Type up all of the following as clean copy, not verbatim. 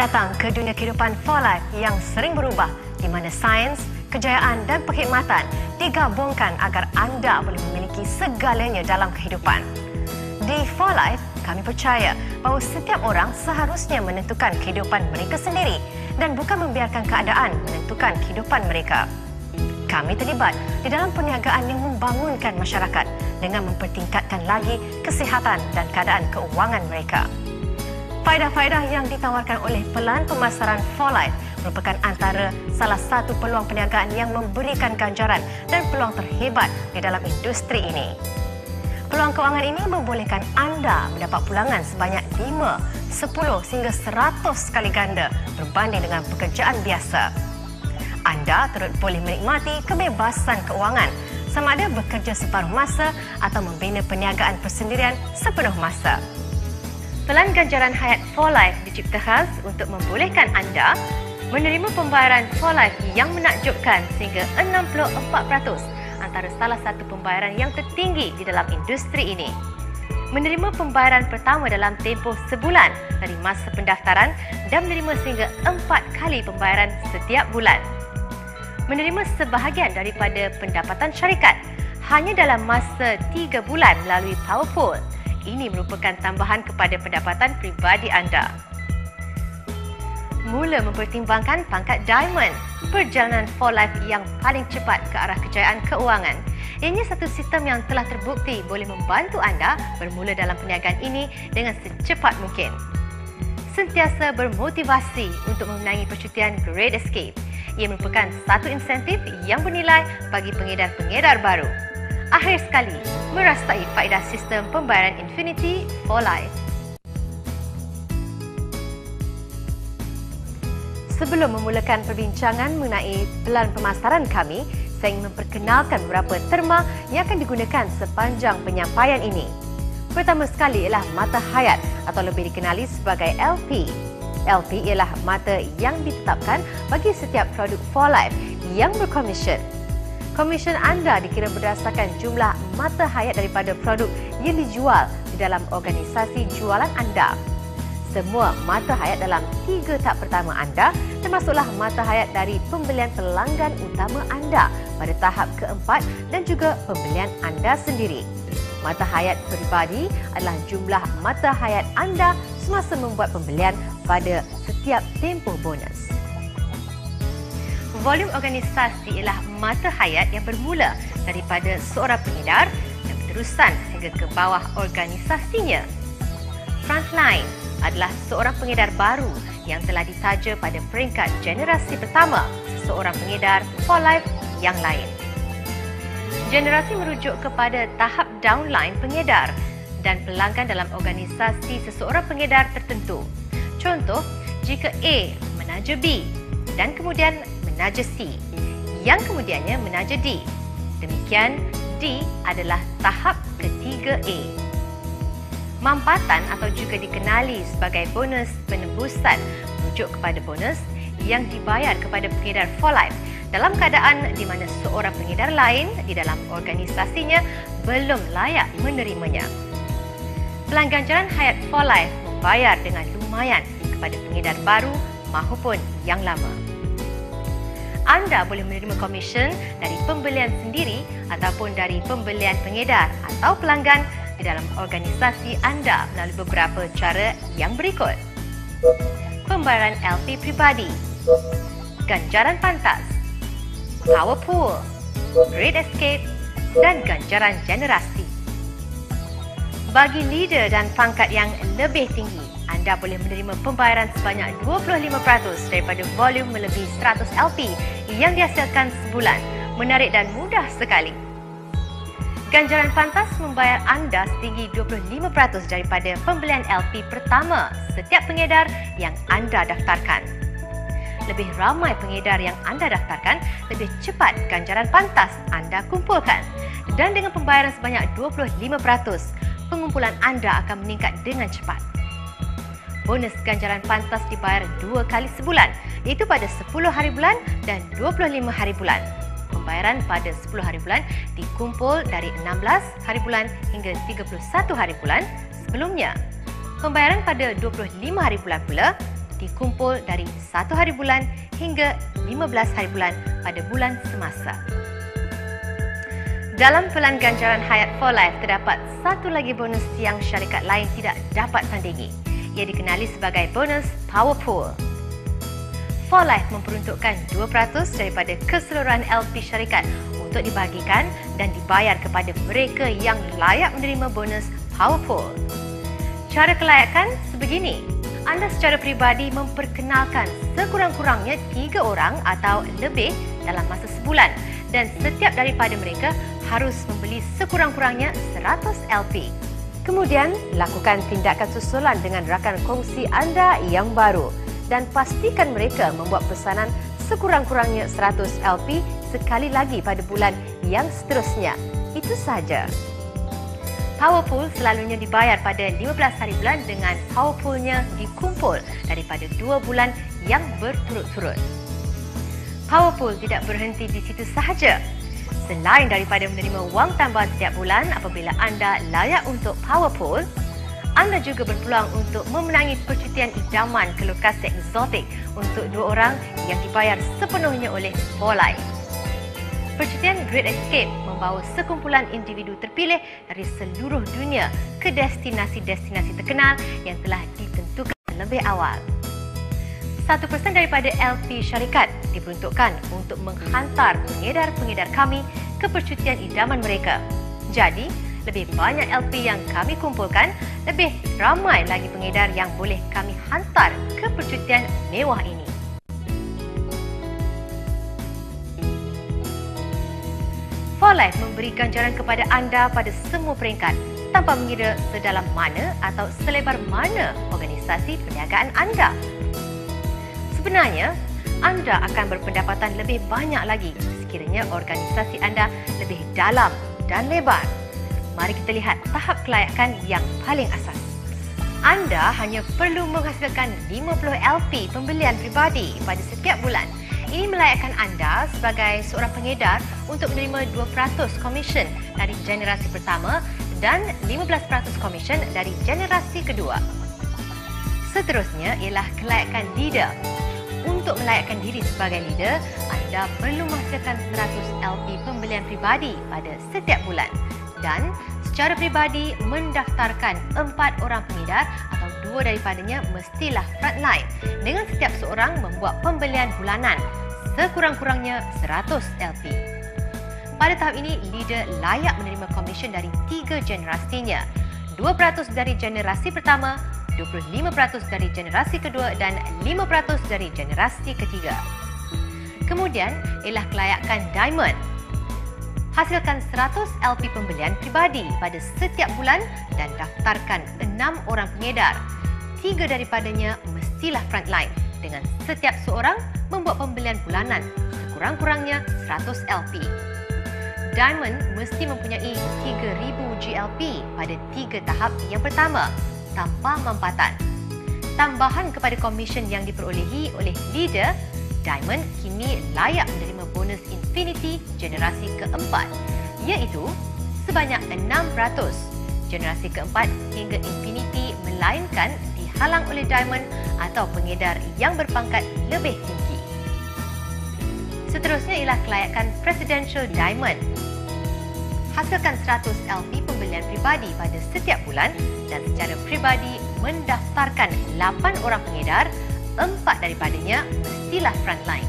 Selamat datang ke dunia kehidupan For Life yang sering berubah, di mana sains, kejayaan dan perkhidmatan digabungkan agar anda boleh memiliki segalanya dalam kehidupan. Di For Life, kami percaya bahawa setiap orang seharusnya menentukan kehidupan mereka sendiri dan bukan membiarkan keadaan menentukan kehidupan mereka. Kami terlibat di dalam perniagaan yang membangunkan masyarakat dengan mempertingkatkan lagi kesihatan dan keadaan keuangan mereka. Faedah-faedah yang ditawarkan oleh pelan pemasaran For Life merupakan antara salah satu peluang perniagaan yang memberikan ganjaran dan peluang terhebat di dalam industri ini. Peluang kewangan ini membolehkan anda mendapat pulangan sebanyak 5, 10 hingga 100 kali ganda berbanding dengan pekerjaan biasa. Anda turut boleh menikmati kebebasan keuangan sama ada bekerja separuh masa atau membina perniagaan persendirian sepenuh masa. Pelan ganjaran hayat For Life dicipta khas untuk membolehkan anda menerima pembayaran For Life yang menakjubkan sehingga 64% antara salah satu pembayaran yang tertinggi di dalam industri ini. Menerima pembayaran pertama dalam tempoh sebulan dari masa pendaftaran dan menerima sehingga 4 kali pembayaran setiap bulan. Menerima sebahagian daripada pendapatan syarikat hanya dalam masa 3 bulan melalui PowerPool. Ini merupakan tambahan kepada pendapatan pribadi anda. Mula mempertimbangkan pangkat Diamond, perjalanan For Life yang paling cepat ke arah kejayaan keuangan. Ianya satu sistem yang telah terbukti boleh membantu anda bermula dalam perniagaan ini dengan secepat mungkin. Sentiasa bermotivasi untuk memenangi percutian Great Escape. Ia merupakan satu insentif yang bernilai bagi pengedar-pengedar baru. Akhir sekali, merasai faedah sistem pembayaran Infinity For Life. Sebelum memulakan perbincangan mengenai pelan pemasaran kami, saya ingin memperkenalkan beberapa terma yang akan digunakan sepanjang penyampaian ini. Pertama sekali ialah mata hayat atau lebih dikenali sebagai LP. LP ialah mata yang ditetapkan bagi setiap produk For Life yang berkomision. Komisen anda dikira berdasarkan jumlah mata hayat daripada produk yang dijual di dalam organisasi jualan anda. Semua mata hayat dalam 3 tahap pertama anda termasuklah mata hayat dari pembelian pelanggan utama anda pada tahap keempat dan juga pembelian anda sendiri. Mata hayat peribadi adalah jumlah mata hayat anda semasa membuat pembelian pada setiap tempoh bonus. Volume organisasi ialah mata hayat yang bermula daripada seorang pengedar dan berterusan hingga ke bawah organisasinya. Frontline adalah seorang pengedar baru yang telah ditaja pada peringkat generasi pertama seseorang pengedar For Life yang lain. Generasi merujuk kepada tahap downline pengedar dan pelanggan dalam organisasi seseorang pengedar tertentu. Contoh, jika A menaja B dan kemudian menaja C, yang kemudiannya menaja D. Demikian, D adalah tahap ketiga A. Mampatan atau juga dikenali sebagai bonus penembusan merujuk kepada bonus yang dibayar kepada pengedar For Life dalam keadaan di mana seorang pengedar lain di dalam organisasinya belum layak menerimanya. Pelanggan hayat For Life membayar dengan lumayan kepada pengedar baru maupun yang lama. Anda boleh menerima komisen dari pembelian sendiri ataupun dari pembelian pengedar atau pelanggan di dalam organisasi anda melalui beberapa cara yang berikut. Pembayaran LP pribadi, ganjaran pantas, PowerPool, Great Escape dan ganjaran generasi. Bagi leader dan pangkat yang lebih tinggi, anda boleh menerima pembayaran sebanyak 25% daripada volume melebihi 100 LP yang dihasilkan sebulan. Menarik dan mudah sekali. Ganjaran pantas membayar anda setinggi 25% daripada pembelian LP pertama setiap pengedar yang anda daftarkan. Lebih ramai pengedar yang anda daftarkan, lebih cepat ganjaran pantas anda kumpulkan. Dan dengan pembayaran sebanyak 25%, pengumpulan anda akan meningkat dengan cepat. Bonus ganjaran pantas dibayar 2 kali sebulan, iaitu pada 10 hari bulan dan 25 hari bulan. Pembayaran pada 10 hari bulan dikumpul dari 16 hari bulan hingga 31 hari bulan sebelumnya. Pembayaran pada 25 hari bulan pula dikumpul dari 1 hari bulan hingga 15 hari bulan pada bulan semasa. Dalam pelan ganjaran Hayat for Life terdapat satu lagi bonus yang syarikat lain tidak dapat tandingi. Ia dikenali sebagai bonus Power Pool. For Life memperuntukkan 2% daripada keseluruhan LP syarikat untuk dibahagikan dan dibayar kepada mereka yang layak menerima bonus Power Pool. Cara kelayakan sebegini. Anda secara peribadi memperkenalkan sekurang-kurangnya 3 orang atau lebih dalam masa sebulan dan setiap daripada mereka harus membeli sekurang-kurangnya 100 LP. Kemudian, lakukan tindakan susulan dengan rakan kongsi anda yang baru dan pastikan mereka membuat pesanan sekurang-kurangnya 100 LP sekali lagi pada bulan yang seterusnya. Itu sahaja. Power Pool selalunya dibayar pada 15 hari bulan dengan Power Pool-nya dikumpul daripada 2 bulan yang berturut-turut. Power Pool tidak berhenti di situ sahaja. Selain daripada menerima wang tambahan setiap bulan apabila anda layak untuk Power Pool, anda juga berpeluang untuk memenangi percutian idaman ke lokasi eksotik untuk 2 orang yang dibayar sepenuhnya oleh For Life. Percutian Great Escape membawa sekumpulan individu terpilih dari seluruh dunia ke destinasi-destinasi terkenal yang telah ditentukan lebih awal. 1% daripada LP syarikat diperuntukkan untuk menghantar pengedar-pengedar kami ke percutian idaman mereka. Jadi, lebih banyak LP yang kami kumpulkan, lebih ramai lagi pengedar yang boleh kami hantar ke percutian mewah ini. For Life memberi ganjaran kepada anda pada semua peringkat tanpa mengira sedalam mana atau selebar mana organisasi perniagaan anda. Sebenarnya, anda akan berpendapatan lebih banyak lagi sekiranya organisasi anda lebih dalam dan lebar. Mari kita lihat tahap kelayakan yang paling asas. Anda hanya perlu menghasilkan 50 LP pembelian pribadi pada setiap bulan. Ini melayakkan anda sebagai seorang pengedar untuk menerima 2% komisen dari generasi pertama dan 15% komisen dari generasi kedua. Seterusnya ialah kelayakan leader. Untuk melayakkan diri sebagai leader, anda perlu menghasilkan 100 LP pembelian pribadi pada setiap bulan dan secara pribadi mendaftarkan 4 orang pengedar atau 2 daripadanya mestilah frontline dengan setiap seorang membuat pembelian bulanan sekurang-kurangnya 100 LP. Pada tahap ini, leader layak menerima komisen dari 3 generasinya, 2% dari generasi pertama, 25% dari generasi kedua dan 5% dari generasi ketiga. Kemudian ialah kelayakan Diamond. Hasilkan 100 LP pembelian pribadi pada setiap bulan dan daftarkan 6 orang pengedar. 3 daripadanya mestilah frontline dengan setiap seorang membuat pembelian bulanan sekurang-kurangnya 100 LP. Diamond mesti mempunyai 3,000 GLP pada 3 tahap yang pertama tanpa mampatan. Tambahan kepada komisen yang diperolehi oleh leader, Diamond kini layak menerima bonus Infinity generasi keempat, iaitu sebanyak 6%. Generasi keempat hingga Infinity melainkan dihalang oleh Diamond atau pengedar yang berpangkat lebih tinggi. Seterusnya ialah kelayakan Presidential Diamond. Hasilkan 100 LP pembelian pribadi pada setiap bulan dan secara pribadi mendaftarkan 8 orang pengedar, 4 daripadanya mestilah frontline.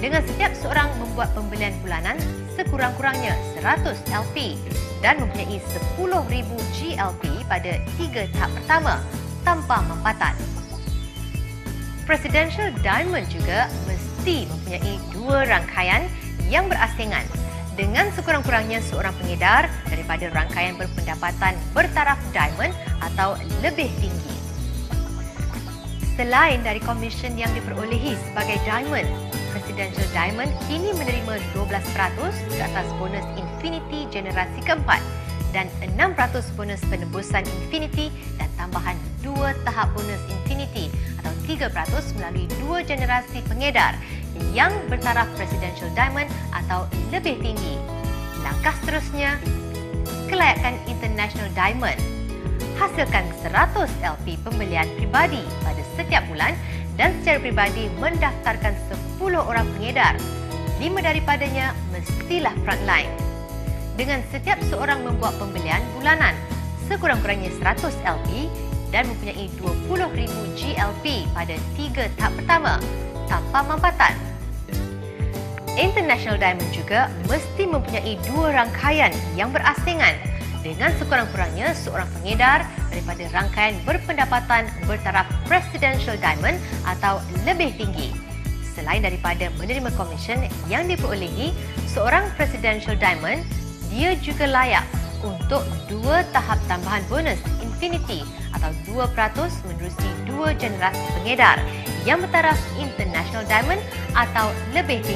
Dengan setiap seorang membuat pembelian bulanan sekurang-kurangnya 100 LP dan mempunyai 10,000 GLP pada 3 tahap pertama tanpa mampatan. Presidential Diamond juga mesti mempunyai 2 rangkaian yang berasingan dengan sekurang-kurangnya seorang pengedar daripada rangkaian berpendapatan bertaraf Diamond atau lebih tinggi. Selain dari komisen yang diperolehi sebagai Diamond, Presidential Diamond kini menerima 12% ke atas bonus Infinity generasi keempat dan 6% bonus penebusan Infinity dan tambahan 2 tahap bonus Infinity atau 3% melalui 2 generasi pengedar yang bertaraf Presidential Diamond atau lebih tinggi. Langkah seterusnya, kelayakan International Diamond. menghasilkan 100 LP pembelian peribadi pada setiap bulan dan secara peribadi mendaftarkan 10 orang pengedar. 5 daripadanya mestilah frontline. Dengan setiap seorang membuat pembelian bulanan sekurang-kurangnya 100 LP dan mempunyai 20,000 GLP pada 3 tahap pertama tanpa mampatan. International Diamond juga mesti mempunyai 2 rangkaian yang berasingan dengan sekurang-kurangnya seorang pengedar daripada rangkaian berpendapatan bertaraf Presidential Diamond atau lebih tinggi. Selain daripada menerima komisen yang diperolehi seorang Presidential Diamond, dia juga layak untuk 2 tahap tambahan bonus Infinity atau 2% menerusi 2 generasi pengedar yang bertaraf International Diamond atau lebih tinggi.